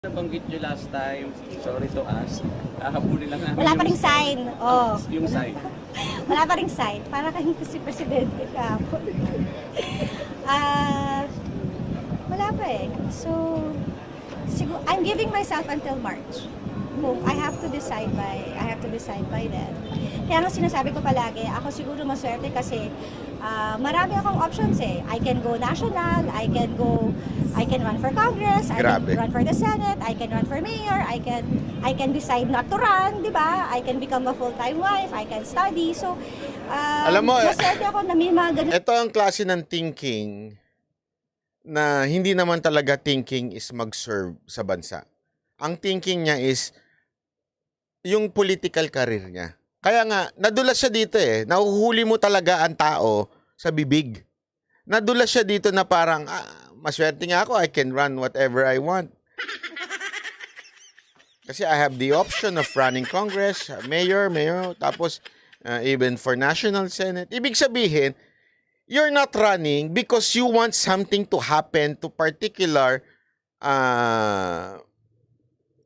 Nabanggit nyo last time, sorry to ask, hahabulin lang namin Wala pa ring sign. Oh. yung sign. Wala pa ring sign. Para kayong si Presidente kahapon. Wala pa eh. So, I'm giving myself until March. I have to decide by then. Kaya nga sinasabi ko palagi, ako siguro maswerte kasi marami akong options eh. I can go national, I can run for Congress, Grabe. I can run for the Senate, I can run for mayor, I can decide not to run, di ba? I can become a full-time wife, I can study. So, Alam mo, maswerte ako na may mga ganun. ito ang klase ng thinking na hindi naman talaga thinking is mag-serve sa bansa. Ang thinking niya is yung political career niya. Kaya nga, nadulas siya dito eh. Nahuhuli mo talaga ang tao sa bibig. Nadulas siya dito na parang, maswerte nga ako, I can run whatever I want. Kasi I have the option of running Congress, mayor, tapos even for National Senate. Ibig sabihin, you're not running because you want something to happen to particular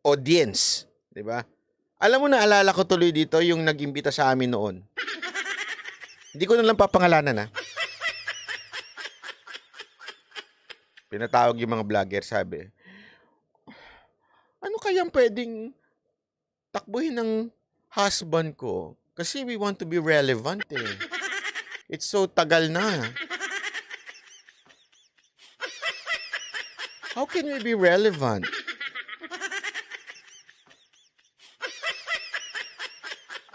audience. Diba? Alam mo, naalala ko tuloy dito yung nag-imbita sa amin noon. Hindi ko na lang papangalanan, ha? Pinatawag yung mga vlogger, sabi, ano kayang pwedeng takbuhin ng husband ko? Kasi we want to be relevant, eh. It's so tagal na. How can we be relevant?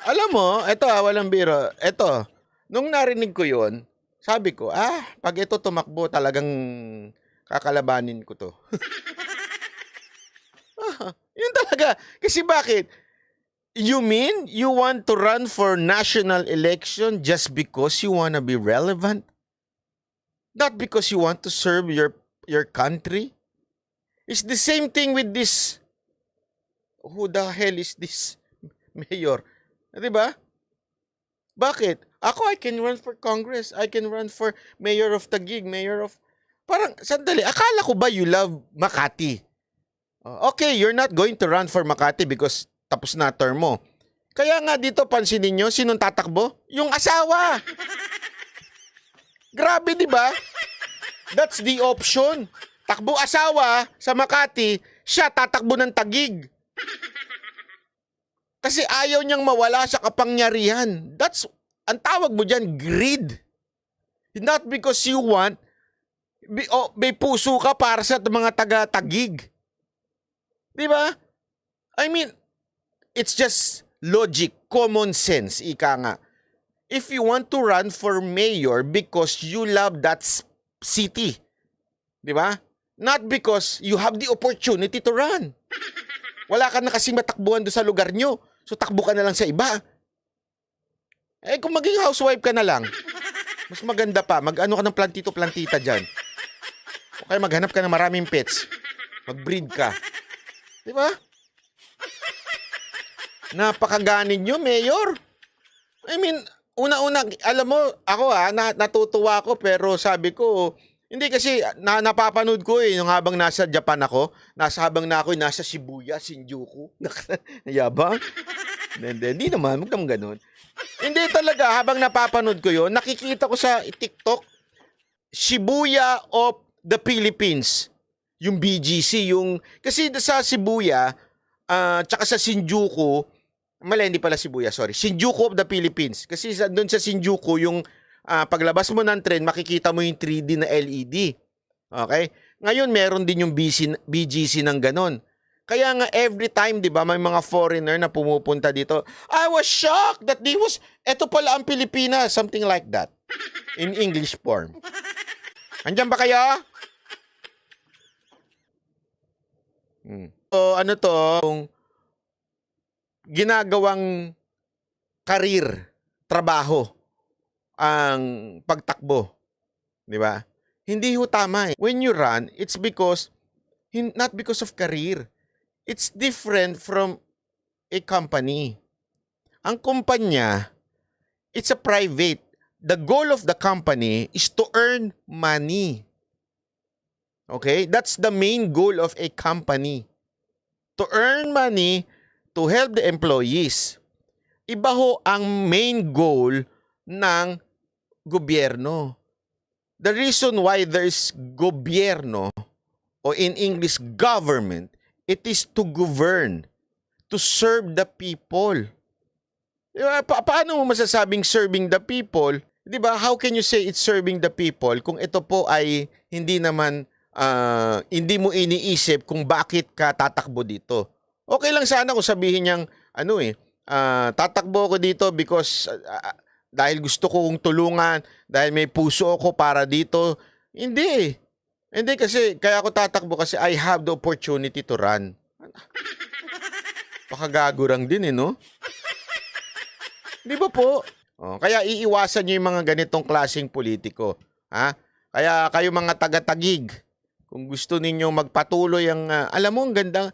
Alam mo, eto walang biro. Eto, nung narinig ko yun, sabi ko, pag ito tumakbo, talagang kakalabanin ko to. Yun talaga. Kasi bakit? You mean you want to run for national election just because you want to be relevant? Not because you want to serve your country? It's the same thing with this. Who the hell is this mayor? Diba? Bakit? Ako, I can run for Congress. I can run for mayor of Taguig, mayor of... Parang, sandali, akala ko ba you love Makati? Okay, you're not going to run for Makati because tapos na term mo. Kaya nga dito, pansinin nyo, sinong tatakbo? Yung asawa! Grabe, di ba? That's the option. Takbo asawa sa Makati, siya tatakbo ng Taguig. Kasi ayaw niyang mawala sa kapangyarihan. That's, ang tawag mo dyan, greed. Not because you want, may puso ka para sa mga taga-Taguig. Di ba? I mean, it's just logic, common sense, ika nga. If you want to run for mayor because you love that city, di ba? Not because you have the opportunity to run. Wala ka na kasi matakbuhan doon sa lugar nyo. So, takbo ka na lang sa iba. Eh, kung maging housewife ka na lang, mas maganda pa. Mag-ano ka ng plantito-plantita dyan. O kaya maghanap ka ng maraming pets. Mag-breed ka. Di ba? Napakaganin nyo, Mayor. I mean, una-una, alam mo, ako natutuwa ako, pero sabi ko, hindi kasi napapanood ko nung habang nasa Japan ako, habang nasa Shibuya, Shinjuku. Yabang. Hindi naman, huwag naman ganun. Hindi talaga, habang napapanood ko yun, nakikita ko sa TikTok, Shibuya of the Philippines. Yung BGC, kasi sa Shibuya, tsaka sa Shinjuku, hindi pala Shibuya, sorry. Shinjuku of the Philippines. Kasi doon sa Shinjuku, yung paglabas mo ng tren, makikita mo yung 3D na LED. Okay? Ngayon, meron din yung BGC ng ganon. Kaya nga, every time, di ba, may mga foreigner na pumupunta dito, I was shocked that eto pala ang Pilipinas, something like that. In English form. Andiyan ba kayo? So, ano to, yung ginagawang karir, trabaho, ang pagtakbo. Di ba? Hindi ho tama eh. When you run, it's because, not because of career. It's different from a company. Ang kumpanya, it's a private. The goal of the company is to earn money. Okay? That's the main goal of a company. to earn money to help the employees. Iba ho ang main goal ng gobyerno. The reason why there's gobyerno, o in English, government, it is to govern, to serve the people. Diba? Paano mo masasabing serving the people? Diba? How can you say it's serving the people kung ito po ay hindi naman, hindi mo iniisip kung bakit ka tatakbo dito? Okay lang sana kung sabihin niyang, tatakbo ako dito because dahil gusto kong tulungan, dahil may puso ako para dito. Hindi. Hindi kasi, kaya ako tatakbo kasi I have the opportunity to run. Pakagagurang din no? Di ba po? Kaya iiwasan nyo yung mga ganitong klaseng politiko. Ha? Kaya kayo mga taga-Taguig, kung gusto ninyo magpatuloy ang, alam mo, ang ganda.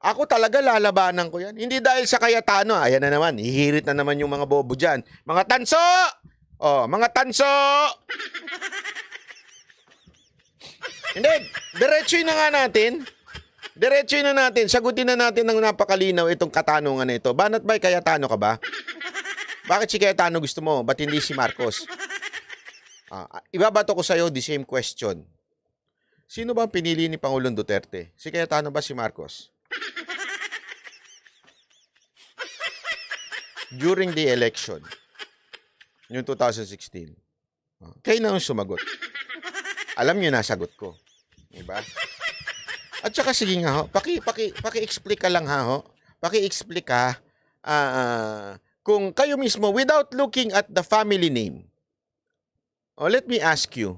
Ako talaga lalabanan ko yan. Hindi dahil sa Cayetano. Ayan na naman. Hihirit na naman yung mga bobo dyan. Mga tanso! Mga tanso! Hindi. Diretsuin na nga natin. Diretsuin na natin. Sagutin na natin ng napakalinaw itong katanungan na ito. Banat ba'y Cayetano ka ba? Bakit si Cayetano gusto mo? Ba't hindi si Marcos? Ibabato ko sa'yo the same question. Sino ba ang pinili ni Pangulong Duterte? Si Cayetano ba si Marcos? During the election, yung 2016, kayo na yung sumagot. Alam nyo na sagot ko. Diba? At saka sige nga ho, paki-explic ka lang ha ho. Paki-explic ka kung kayo mismo, without looking at the family name. Let me ask you,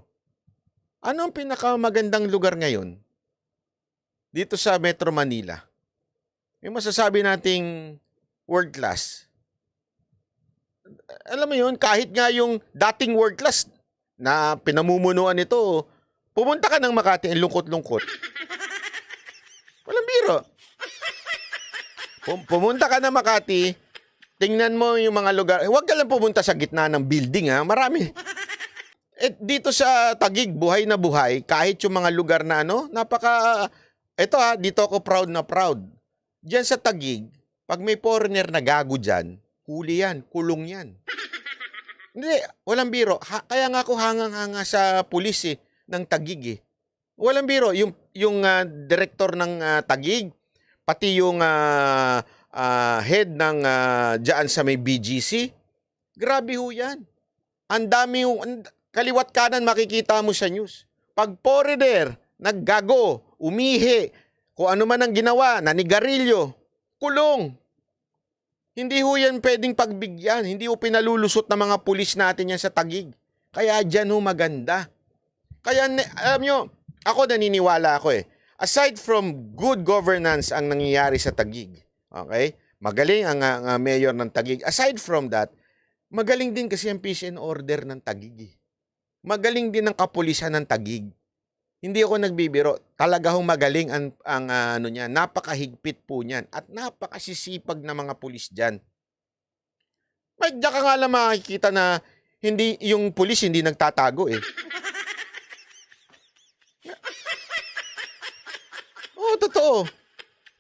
ano ang pinakamagandang lugar ngayon dito sa Metro Manila? Yung masasabi nating world class. Alam mo yun, kahit nga yung dating world class na pinamumunuan nito, pumunta ka ng Makati, lungkot-lungkot. Walang biro. Pumunta ka ng Makati, tingnan mo yung mga lugar. Huwag ka lang pumunta sa gitna ng building, ha? Marami. Dito sa Taguig, buhay na buhay, kahit yung mga lugar na ito dito ako proud na proud. Diyan sa Taguig, pag may foreigner na gago dyan, huli yan, kulong yan. Hindi, walang biro. Kaya nga ako hangang-hanga sa pulis ng Taguig Walang biro. Yung director ng Taguig, pati yung head ng dyan sa may BGC, grabe ho yan. Ang dami kaliwat kanan makikita mo sa news. Pag foreigner, naggago, umihi, kung ano man ang ginawa, nanigarilyo, kulong. Hindi ho yan pwedeng pagbigyan. Hindi ho pinalulusot ng mga pulis natin yan sa Taguig. Kaya dyan ho maganda. Kaya, alam nyo, ako naniniwala ako Aside from good governance ang nangyayari sa Taguig, okay? Magaling ang mayor ng Taguig. Aside from that, magaling din kasi ang peace and order ng Taguig. Magaling din ang kapulisan ng Taguig. Hindi ako nagbibiro. Talaga hong magaling ang niya. Napakahigpit po niyan. At napakasisipag na mga pulis dyan. Diyan ka nga lang makikita na yung pulis hindi nagtatago Totoo.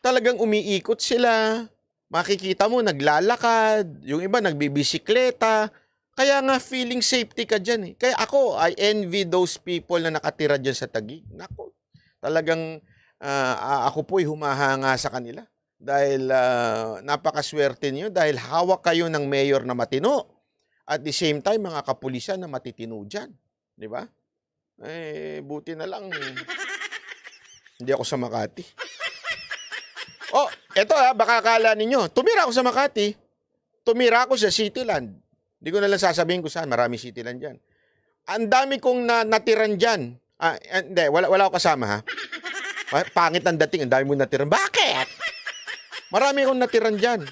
Talagang umiikot sila. Makikita mo, naglalakad. Yung iba, nagbibisikleta. Kaya nga, feeling safety ka dyan Kaya ako, I envy those people na nakatira dyan sa Taguig. Nako, talagang ako po'y humahanga sa kanila. Dahil napakaswerte niyo. Dahil hawak kayo ng mayor na matino. At the same time, mga kapulisan na matitino dyan. Di ba? Buti na lang. Hindi ako sa Makati. Eto baka akala ninyo, tumira ako sa Makati. Tumira ako sa Cityland. Hindi ko na lang sasabihin kung saan. Marami Cityland dyan. Ang dami kong natiran dyan. Hindi, wala ako kasama ha. Pangit ang dating, ang dami mong natiran. Bakit? Marami akong natiran dyan.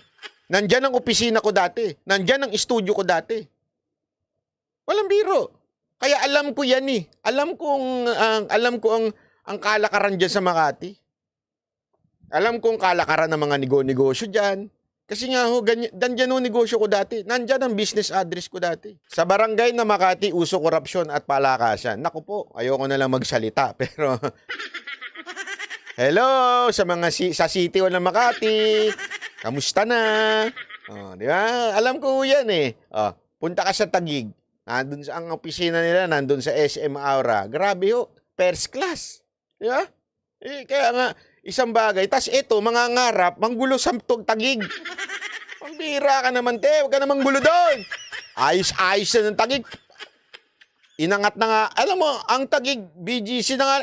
Nandyan ang opisina ko dati. Nandyan ang studio ko dati. Walang biro. Kaya alam ko yan Alam ko ang kalakaran dyan sa Makati. Alam ko ang kalakaran ng mga negosyo dyan. Kasi nga dandyan negosyo ko dati. Nandyan ang business address ko dati. Sa barangay na Makati, uso korupsyon at palakasan. Naku po, ayoko na lang magsalita. Pero Hello sa mga sa City Hall ng Makati. Kamusta na? Oh, di ba? Alam ko 'yan eh. Oh, punta ka sa Taguig. Nandun sa ang opisina nila, nandun sa SM Aura. Grabe ho, first class. Di ba? Eh, kaya nga, isang bagay. Tas ito, mga ngarap, manggulo sa Taguig. Pambira ka naman, te. Huwag ka namang gulo doon. Ayos-ayos na ng Taguig. Inangat na nga, alam mo, ang Taguig, BGC na nga,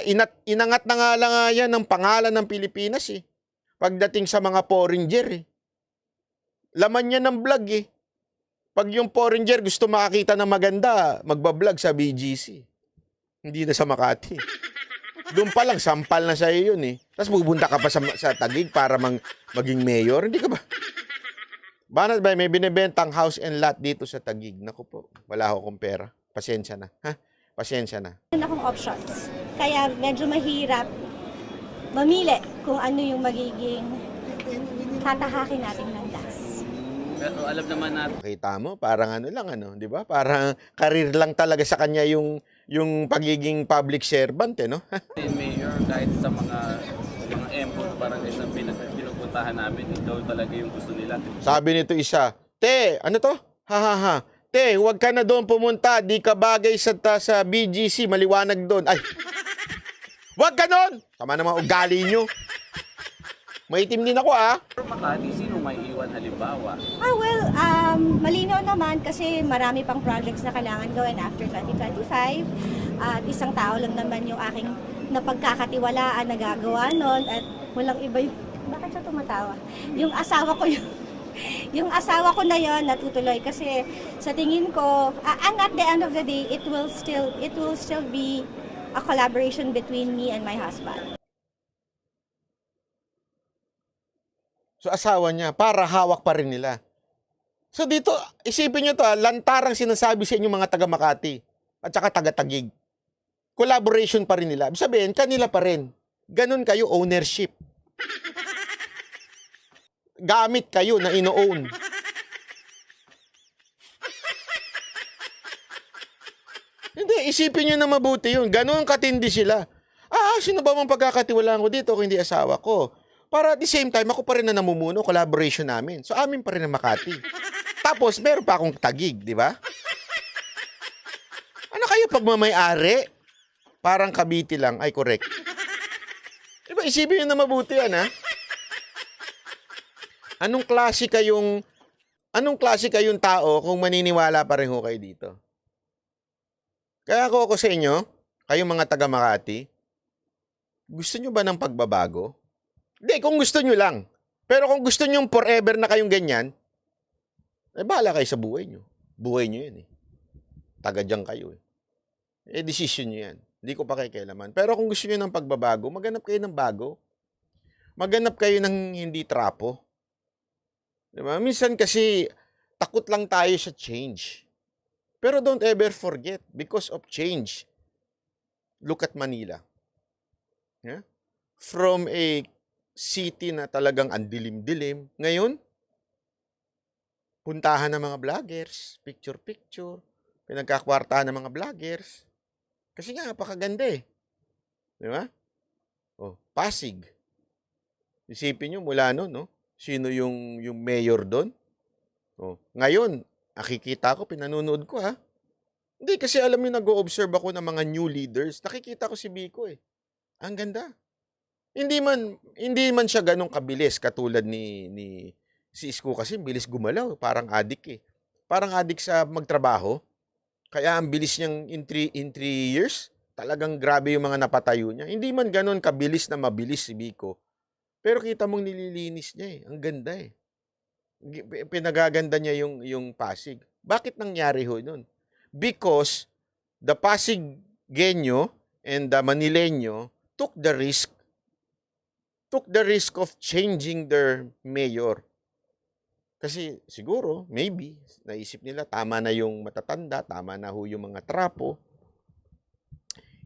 inangat na nga lang nga yan ng pangalan ng Pilipinas eh. Pagdating sa mga foreigner eh. Laman niya ng vlog eh. Pag yung foreigner gusto makakita ng maganda, magbablog sa BGC. Hindi na sa Makati. Doon pa lang, sampal na sa'yo yun eh. Tapos pupunta ka pa sa Taguig para maging mayor. Hindi ka ba? Banat ba, may binibentang house and lot dito sa Taguig. Naku po, wala akong pera. Pasensya na. Ha? Pasensya na. Meron akong options. Kaya medyo mahirap mamili kung ano yung magiging tatahakin nating landas. Pero alam naman natin, Kita mo, parang ano lang, ano, di ba? Parang karir lang talaga sa kanya yung pagiging public servant, eh, no? Mayor, kahit sa mga empot, parang isang pinupuntahan namin, ito talaga yung gusto nila. Sabi nito isa, te, ano to? Ha, ha, ha. Te, huwag ka na doon pumunta. Di ka bagay sa BGC. Maliwanag doon. Ay, huwag ka doon! Tama naman ugali nyo. Maitim din ako, ah. Pero Makati, sino may iwan halimbawa? Malinaw naman kasi marami pang projects na kailangan gawin after 2025. At isang tao lang naman yung aking napagkakatiwalaan na gagawa nun. At walang iba yung... Bakit siya tumatawa? Yung asawa ko yung asawa ko na yon natutuloy kasi sa tingin ko, and at the end of the day, it will still be a collaboration between me and my husband. So asawa niya, para hawak pa rin nila. So dito, isipin nyo to, lantarang sinasabi sa inyo mga taga Makati at saka taga Taguig. Collaboration pa rin nila. Ibig sabihin, kanila pa rin. Ganun kayo, ownership. Gamit kayo na ino-own. Hindi, isipin nyo na mabuti yun. Ganun katindi sila. Sino ba mong pagkakatiwalaan ko dito kung hindi asawa ko? Para at the same time, ako pa rin na namumuno, collaboration namin. So, amin pa rin ang Makati. Tapos, meron pa akong Taguig, di ba? Ano kayo pag mamay-ari? Parang Cavite lang. Ay, correct. Diba, isipin nyo na mabuti yan, ha? Anong klase kayong tao kung maniniwala pa rin ho kayo dito? Kaya ako sa inyo, kayong mga taga Makati, gusto nyo ba ng pagbabago? Hindi, kung gusto nyo lang. Pero kung gusto nyo forever na kayong ganyan, bahala kayo sa buhay nyo. Buhay nyo yan eh. Taga dyan kayo eh. Decision nyo yan. Hindi ko pa kikialaman. Pero kung gusto nyo ng pagbabago, maghanap kayo ng bago. Maghanap kayo ng hindi trapo. Diba? Minsan kasi, takot lang tayo sa change. Pero don't ever forget, because of change, look at Manila. Yeah? From a city na talagang andilim-dilim. Ngayon, puntahan ng mga vloggers, picture-picture, pinagkakwartahan ng mga vloggers. Kasi nga, napakaganda eh. Di ba? Pasig. Isipin nyo mula noon, no? Sino yung mayor doon? Ngayon, nakikita ko, pinanunood ko ha. Hindi, kasi alam nyo, nag-o-observe ako ng mga new leaders. Nakikita ko si Biko eh. Ang ganda. Hindi man siya ganong kabilis katulad ni si Isko kasi bilis gumalaw, parang adik eh. Parang adik sa magtrabaho. Kaya ang bilis niyang in 3 years, talagang grabe yung mga napatayo niya. Hindi man ganon kabilis na mabilis si Biko. Pero kita mong nililinis niya eh. Ang ganda eh. Pinagaganda niya yung Pasig. Bakit nangyari ho nun? Because the Pasigueño and the Manileño took the risk of changing their mayor. Kasi siguro, maybe, naisip nila, tama na yung matatanda, tama na ho yung mga trapo.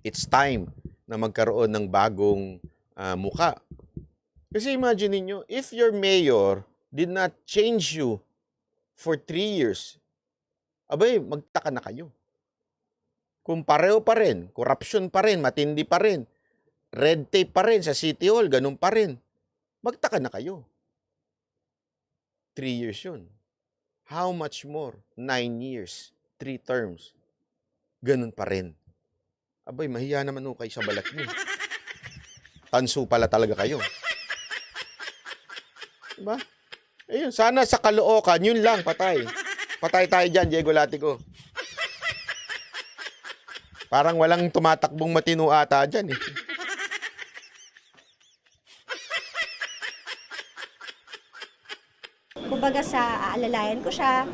It's time na magkaroon ng bagong muka. Kasi imagine niyo, if your mayor did not change you for 3 years, abay, magtaka na kayo. Kung pareho pa rin, corruption pa rin, matindi pa rin, red tape pa rin sa City Hall, ganun pa rin. Magtaka na kayo. 3 years yun. How much more? 9 years. 3 terms. Ganun pa rin. Abay, mahiya naman kayo sa balat niyo. Tanso pala talaga kayo. Diba? Ayun, sana sa Caloocan, yun lang, patay. Patay tayo dyan, Diego Latigo. Parang walang tumatakbong matino ata dyan eh. Kumbaga sa aalalayan ko siya,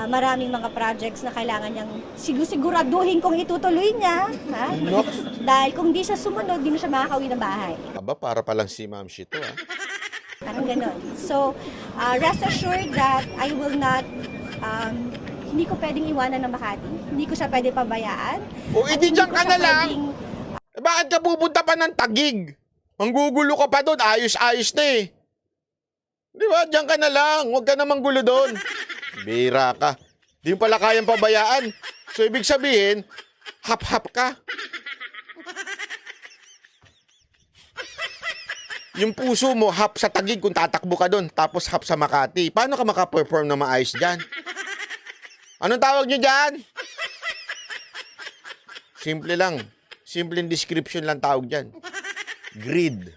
maraming mga projects na kailangan niyang siguraduhin kung itutuloy niya. Ha? Dahil kung di siya sumunod, di na siya makakauwi ng bahay. Aba, para palang si Ma'am Shito ah. Parang ganon. So, rest assured that I will not, hindi ko pwedeng iwanan ng Makati. Hindi ko siya pwede pabayaan. O, At edi hindi dyan ko ka siya na lang. pwedeng- Eh, bakit ka pupunta pa ng Tagig? Manggugulo ka pa doon, ayos-ayos na eh. Di ba? Diyan ka na lang. Huwag ka na manggulo doon. Bira ka. Di mo pala kayang pabayaan. So, ibig sabihin, hap-hap ka. Yung puso mo, hap sa Tagig kung tatakbo ka doon, tapos hap sa Makati. Paano ka makaperform na maayos dyan? Anong tawag nyo dyan? Simple lang. Simple description lang tawag dyan. Greed.